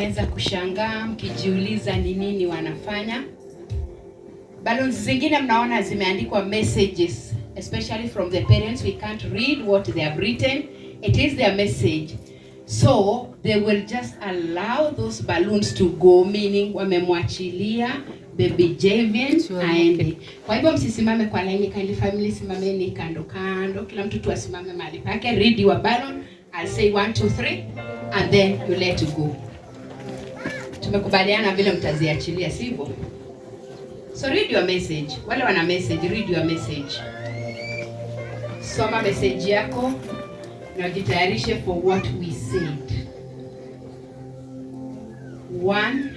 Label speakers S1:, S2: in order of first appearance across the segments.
S1: mwaweza kushangaa mkijiuliza ni nini wanafanya. Balloons zingine mnaona zimeandikwa messages, especially from the parents. We can't read what they have written. It is their message. So they will just allow those balloons to go, meaning wamemwachilia baby Javian aende. Kwa hivyo msisimame kwa laini, kindly family simameni kando kando, kila mtu tu asimame mahali pake. Read your balloon. I'll say 1 2 3 and then you let go. Tumekubaliana vile mtaziachilia, sivyo? So read your message. Wale wana message, read your message. Soma message yako na jitayarishe for what we said. 1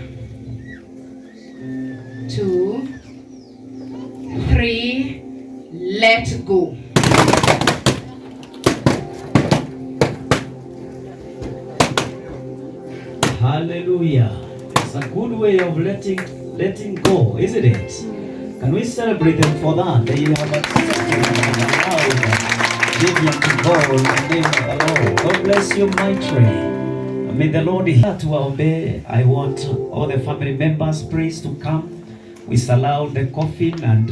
S1: 2 3 let go.
S2: Hallelujah. It's a good way of letting go, isn't it? Can we celebrate them for that? They have allowed Javian to go in the name of the Lord. God bless you, Maitre. May the Lord hear to obey. I want all the family members, please, to come. We allow the coffin and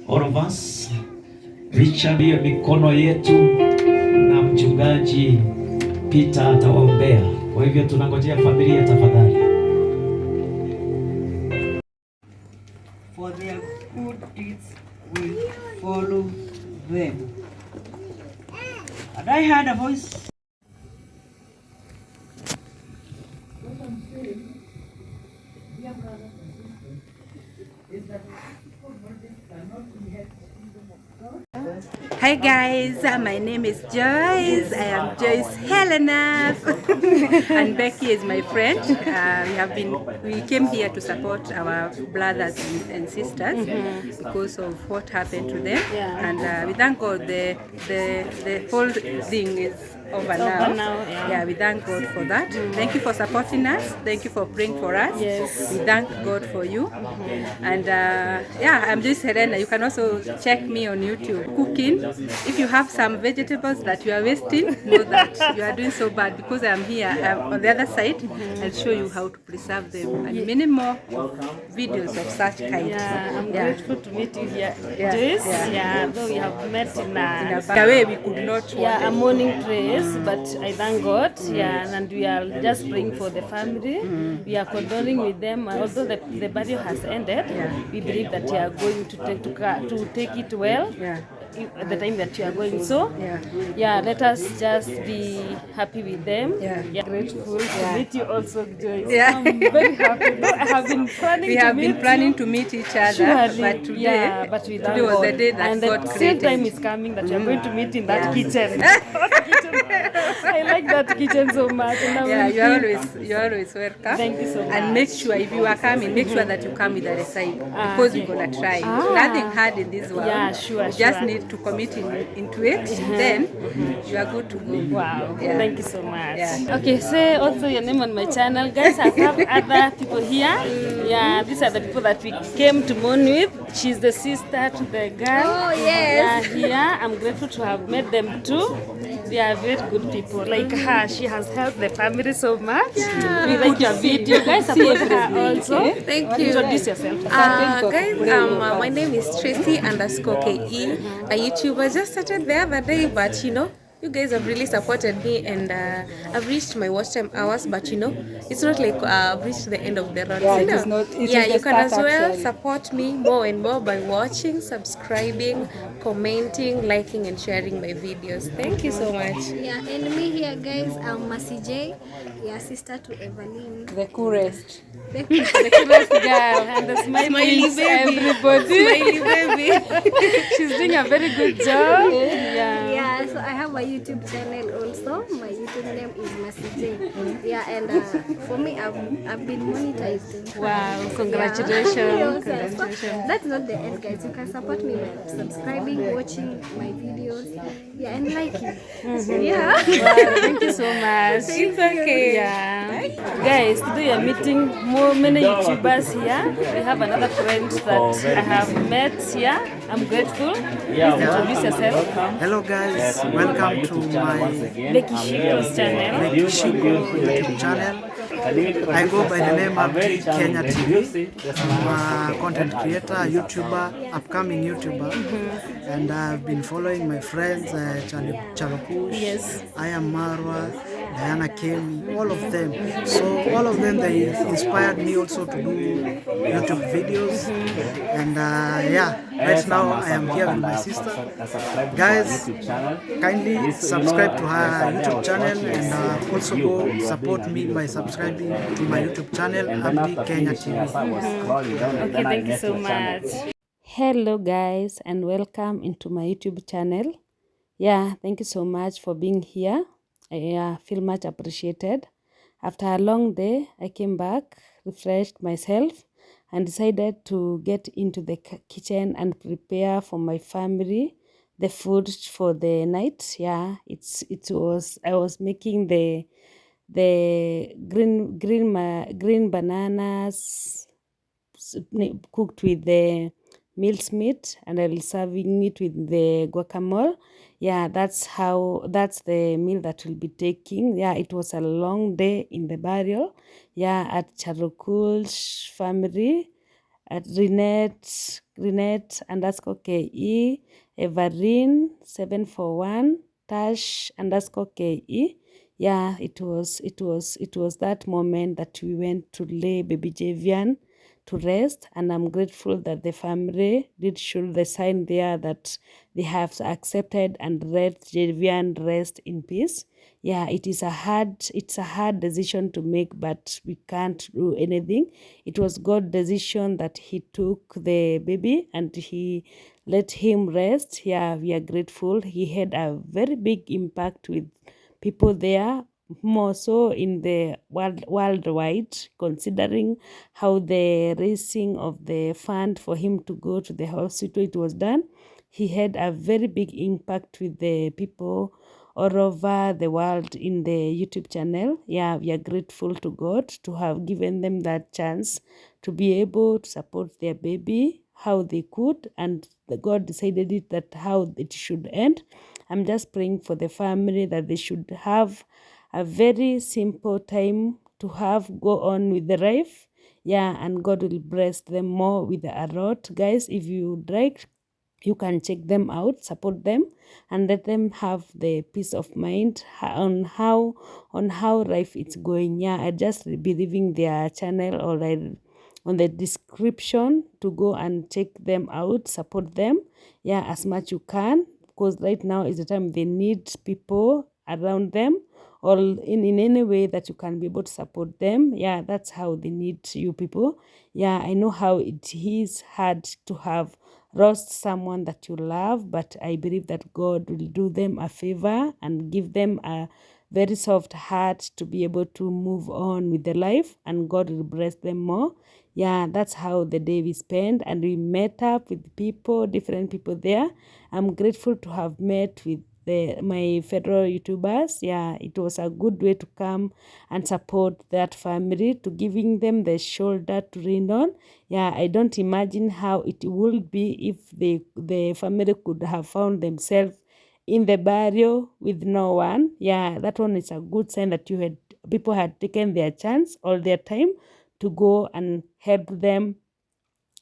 S2: all of us. Richard, mikono yetu na mchungaji Peter atawaombea. Kwa hivyo tunangojea familia, tafadhali.
S3: For their good deeds will follow them. And I heard a voice.
S4: Hi guys, my name is Joyce. I am Joyce Helena and Becky is my friend. We came here to support our brothers and sisters because of what happened to them, and we thank God the whole thing is over now. Yeah, we thank God for that. Thank you for supporting us. Thank you for praying for us. Yes. We thank God for you. And yeah, I'm Joyce Helena. You can also check me on YouTube cooking. If you have some vegetables that you are wasting, know that you are doing so bad, because I am here on the other side. I'll show you how to preserve them and many more videos of such kind.
S5: Yeah, I'm grateful to meet you here, Joyce. Yeah, though we have met in
S4: a way we could not.
S5: A morning praise, but I thank God. Yeah, and we are just praying for the family. We are condoling with them, although the burial has ended. We believe that we are going to take it well. At the time that you are going, so yeah, let us just be happy with them. Grateful to meet you also, Joyce. I'm very happy. I have been planning
S4: we have been planning to meet each other, but today, today was the day that
S5: and
S4: God
S5: the
S4: created.
S5: same time is coming that you are going to meet in that kitchen. I like that kitchen so much. And
S4: you're always welcome.
S5: Thank you so much.
S4: And make sure if you are coming, make sure that you come with a recipe, because we're gonna try. Nothing hard in this world.
S5: Yeah, sure.
S4: You just need to commit into it, then you are good to go.
S5: Wow, thank you so much. Okay, say also your name on my channel, guys. I have other people here. Yeah, these are the people that we came to mourn with. She's the sister to the girl.
S4: Oh yes.
S5: Here, I'm grateful to have met them too. They are very good people. Like her, she has helped the family so much. We like your video, guys. Support her also.
S6: Thank you.
S5: Introduce yourself.
S6: Guys, my name is Tracy_KE, a YouTuber. Just started the other day, but you know, you guys have really supported me, and I've reached my watch time hours, but you know, it's not like I've reached the end of the road. You can as well support me more and more by watching, subscribing, commenting, liking and sharing my videos. Thank you so much.
S7: Yeah, and me here, guys, I'm Mercy J, your sister to Evelyn.
S4: The coolest.
S7: The
S5: coolest girl and the smiley baby. Everybody.
S6: Smiley baby.
S5: She's doing a very good job.
S7: Yeah, so I have a YouTube channel also. My YouTube name is Mercy J. Yeah, and for me, I've been monetized.
S5: Wow, congratulations.
S7: Congratulations. That's not the end, guys. You can support me by subscribing, watching my videos, and liking. Yeah.
S5: Wow, thank you so much.
S6: It's okay.
S5: Yeah. Guys, today we are meeting many YouTubers here. We have another friend that I have met here. I'm grateful. Please introduce yourself.
S8: Hello guys, welcome to my
S5: Becky Shiku's channel.
S8: Shiku YouTube channel. I go by the name of Kenya TV. I'm a content creator, YouTuber, upcoming YouTuber, and I've been following my friends, Chalokush,
S5: Yes.
S8: I am Marwa, Diana Kemi, all of them. So all of them, they inspired me also to do YouTube videos. And yeah, right now I am here with my sister. Guys, kindly subscribe to her YouTube channel and also go support me by subscribing to my YouTube channel, Abdi Kenya TV.
S5: Okay, thank you so much. Hello guys, and welcome into my YouTube channel. Yeah, thank you so much for being here. I feel much appreciated. After a long day, I came back, refreshed myself, and decided to get into the kitchen and prepare for my family the food for the night. Yeah, I was making the green bananas cooked with the minced meat, and I'll serving it with the guacamole. Yeah, that's the meal that we'll be taking. Yeah, it was a long day in the burial. Yeah, at Charokul's family, at Renette underscore KE, Everine 741, Tash underscore KE. Yeah, it was that moment that we went to lay baby Javian to rest, and I'm grateful that the family did show the sign there that they have accepted and let Javian rest in peace. Yeah, it's a hard decision to make, but we can't do anything. It was God's decision that he took the baby and he let him rest. Yeah, we are grateful. He had a very big impact with people there, more so in the worldwide, considering how the raising of the fund for him to go to the hospital it was done. He had a very big impact with the people all over the world in the YouTube channel. Yeah, we are grateful to God to have given them that chance to be able to support their baby how they could, and God decided it that how it should end. I'm just praying for the family that they should have a very simple time to have go on with the life. Yeah, and God will bless them more with a lot. Guys, if you like, you can check them out, support them, and let them have the peace of mind on how life is going. Yeah, I just be leaving their channel or on the description to go and check them out, support them. Yeah, as much you can, because right now is the time they need people around them, or in any way that you can be able to support them. Yeah, that's how they need you people. Yeah, I know how it is hard to have lost someone that you love, but I believe that God will do them a favor and give them a very soft heart to be able to move on with their life, and God will bless them more. Yeah, that's how the day we spent, and we met up with people, different people there. I'm grateful to have met with my fellow YouTubers. Yeah, it was a good way to come and support that family, to giving them the shoulder to lean on. Yeah, I don't imagine how it would be if the family could have found themselves in the burial with no one. Yeah, that one is a good sign that people had taken their chance all their time to go and help them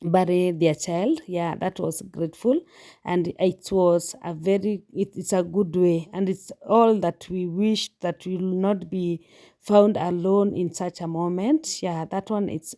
S5: bury their child. Yeah, that was grateful, and it's a good way, and it's all that we wish, that we will not be found alone in such a moment. Yeah, that one is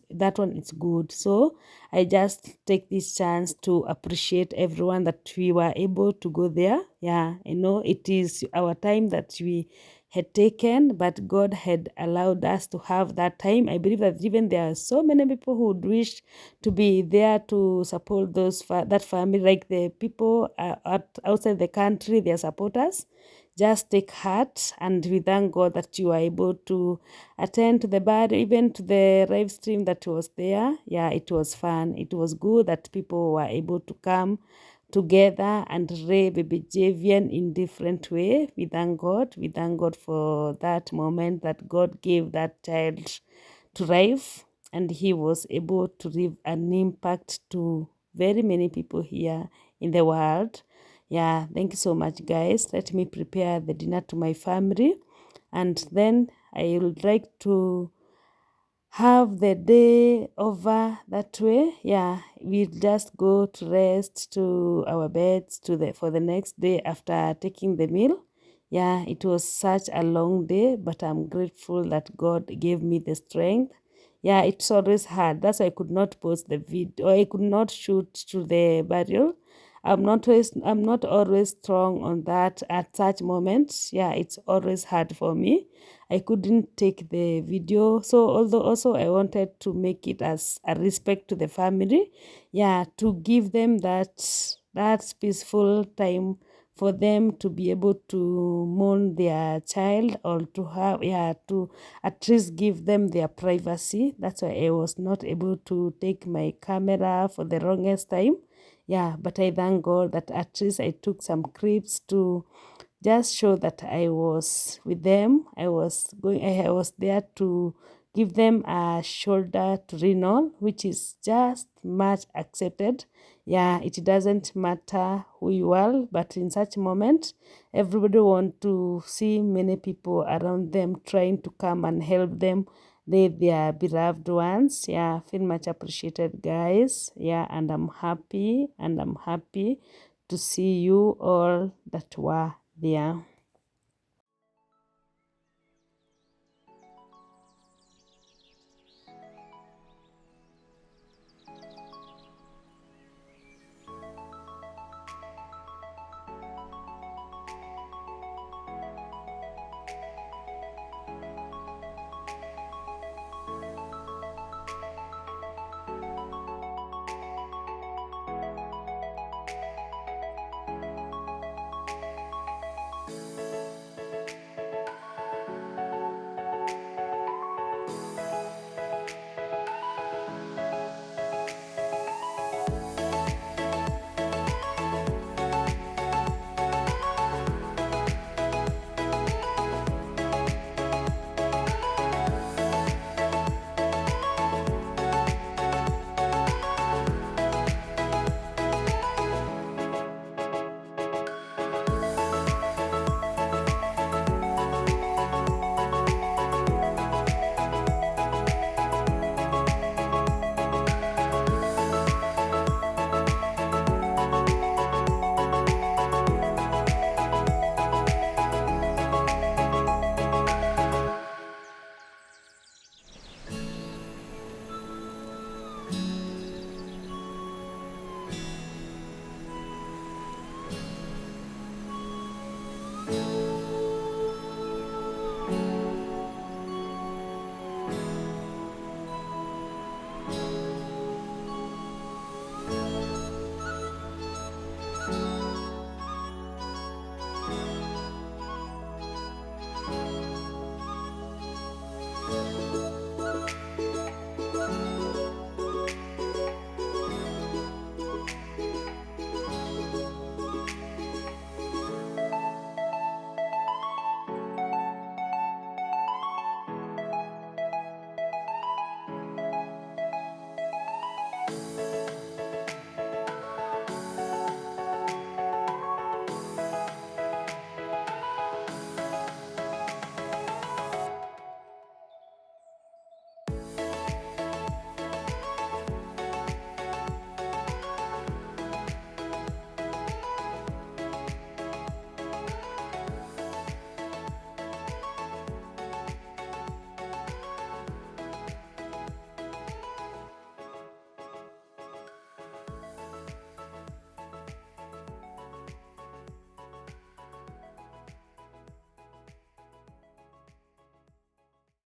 S5: good. So I just take this chance to appreciate everyone that we were able to go there. Yeah, I know it is our time that we had taken, but God had allowed us to have that time. I believe that even there are so many people who would wish to be there to support that family, like the people outside the country, their supporters. Just take heart, and we thank God that you are able to attend to the burial, even to the live stream that was there. Yeah, it was fun. It was good that people were able to come together and raise baby Javian in different way. We thank God. We thank God for that moment that God gave that child to life, and he was able to leave an impact to very many people here in the world. Yeah, thank you so much, guys. Let me prepare the dinner to my family, and then I would like to have the day over that way. Yeah, we just go to rest to our beds for the next day after taking the meal. Yeah, it was such a long day, but I'm grateful that God gave me the strength. Yeah, it's always hard. That's why I could not post the video, or I could not shoot to the burial. I'm not always strong on that at such moments. Yeah, it's always hard for me. I couldn't take the video. So although also I wanted to make it as a respect to the family, yeah, to give them that peaceful time for them to be able to mourn their child, or to have, yeah, to at least give them their privacy. That's why I was not able to take my camera for the longest time. Yeah, but I thank God that at least I took some clips to just show that I was with them. I was there to give them a shoulder to lean on, which is just much accepted. Yeah, it doesn't matter who you are, but in such moment, everybody want to see many people around them trying to come and help them lead their beloved ones. Yeah, feel much appreciated, guys. Yeah, and I'm happy to see you all that were there.